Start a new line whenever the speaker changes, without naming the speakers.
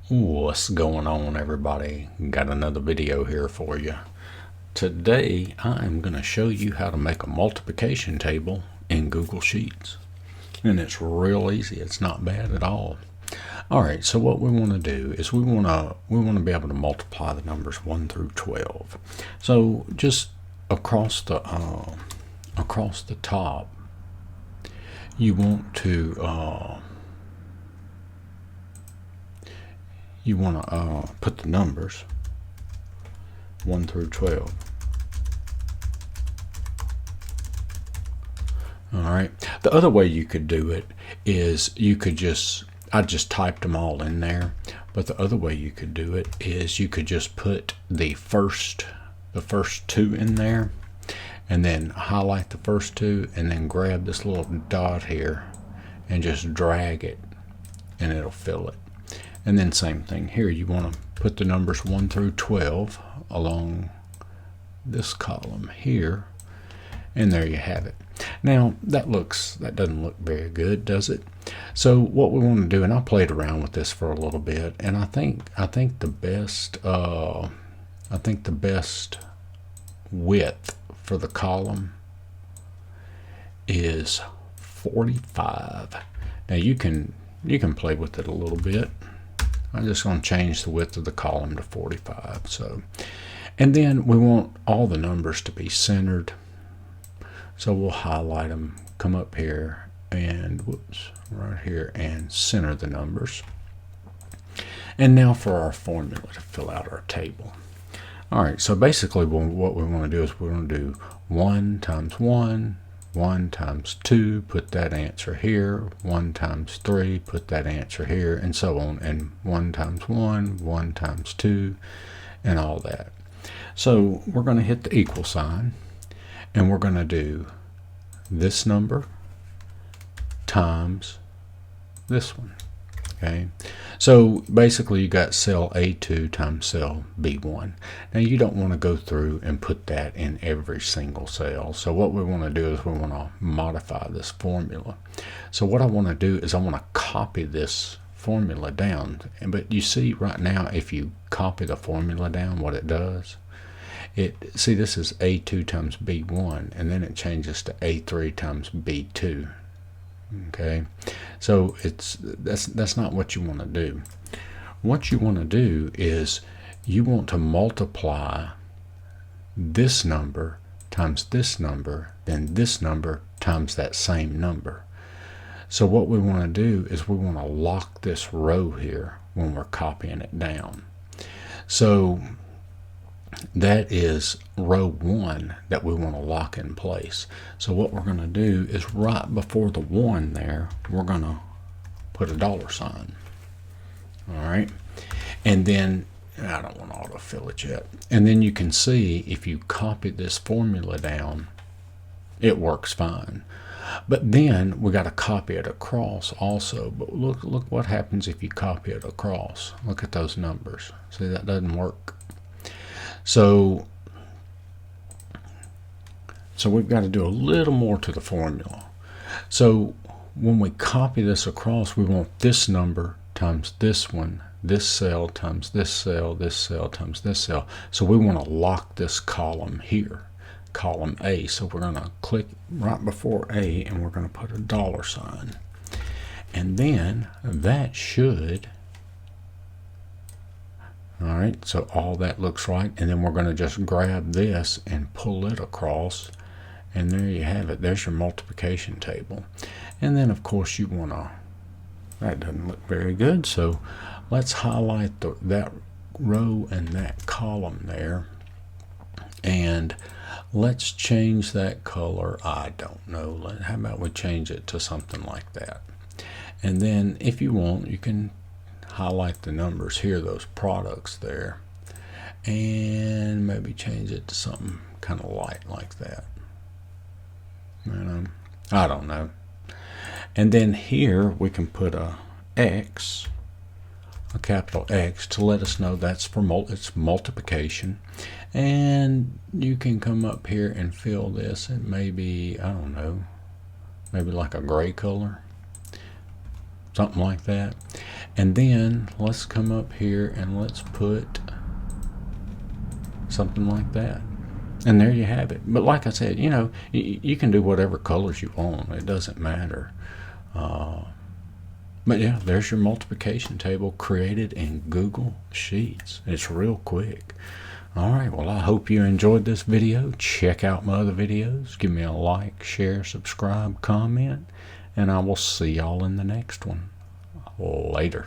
What's going on, everybody? Got another video here for you. Today I am going to show you how to make a multiplication table in Google Sheets, and it's real easy. It's not bad at all. Alright, so what we want to do is we want to be able to multiply the numbers 1 through 12. So just across the top you want to put the numbers 1 through 12. Alright, the other way you could do it is I just typed them all in there, but the other way you could do it is you could just put the first two in there and then highlight the first two and then grab this little dot here and just drag it and it'll fill it. And then same thing here, you want to put the numbers 1 through 12 along this column here, and there you have it. Now that doesn't look very good, does it? So what we want to do, and I played around with this for a little bit, and I think the best width for the column is 45. Now you can play with it a little bit. I'm just going to change the width of the column to 45. And then we want all the numbers to be centered. So we'll highlight them, come up here, and right here, and center the numbers. And now for our formula to fill out our table. All right, so basically what we want to do is we're going to do 1 times 1, 1 times 2, put that answer here, 1 times 3, put that answer here, and so on, and 1 times 1, 1 times 2, and all that. So we're going to hit the equal sign, and we're going to do this number times this one. Okay, so basically you got cell A2 times cell B1. Now you don't want to go through and put that in every single cell. So what we want to do is we want to modify this formula. So what I want to do is I want to copy this formula down. But you see right now, if you copy the formula down, what it does, see, this is A2 times B1, and then it changes to A3 times B2. Okay, so that's not what you want to do. What you want to do is you want to multiply this number times this number, then this number times that same number. So what we want to do is we want to lock this row here when we're copying it down. So that is row 1 that we want to lock in place. So what we're going to do is right before the 1 there, we're going to put a $sign. All right, and then I don't want to autofill it yet. And then you can see if you copy this formula down, it works fine. But then we got to copy it across also. But look what happens if you copy it across. Look at those numbers. See, that doesn't work. So we've got to do a little more to the formula. So when we copy this across, we want this number times this one, this cell times this cell, this cell times this cell. So we want to lock this column here, column A. So we're going to click right before A, and we're going to put a $sign. And then that should... All right, so all that looks right, and then we're going to just grab this and pull it across, and there you have it. There's your multiplication table. And then of course you want to, that doesn't look very good, so let's highlight that row and that column there, and let's change that color. I don't know, how about we change it to something like that. And then if you want, you can highlight the numbers here, those products there, and maybe change it to something kind of light like that. I don't know. And then here we can put a X, a capital X, to let us know that's for it's multiplication. And you can come up here and fill this, and maybe, I don't know, maybe like a gray color, something like that. And then let's come up here and let's put something like that. And there you have it. But like I said, you know, you can do whatever colors you want. It doesn't matter. But yeah, there's your multiplication table created in Google Sheets. It's real quick. All right, well, I hope you enjoyed this video. Check out my other videos. Give me a like, share, subscribe, comment, and I will see y'all in the next one. Later.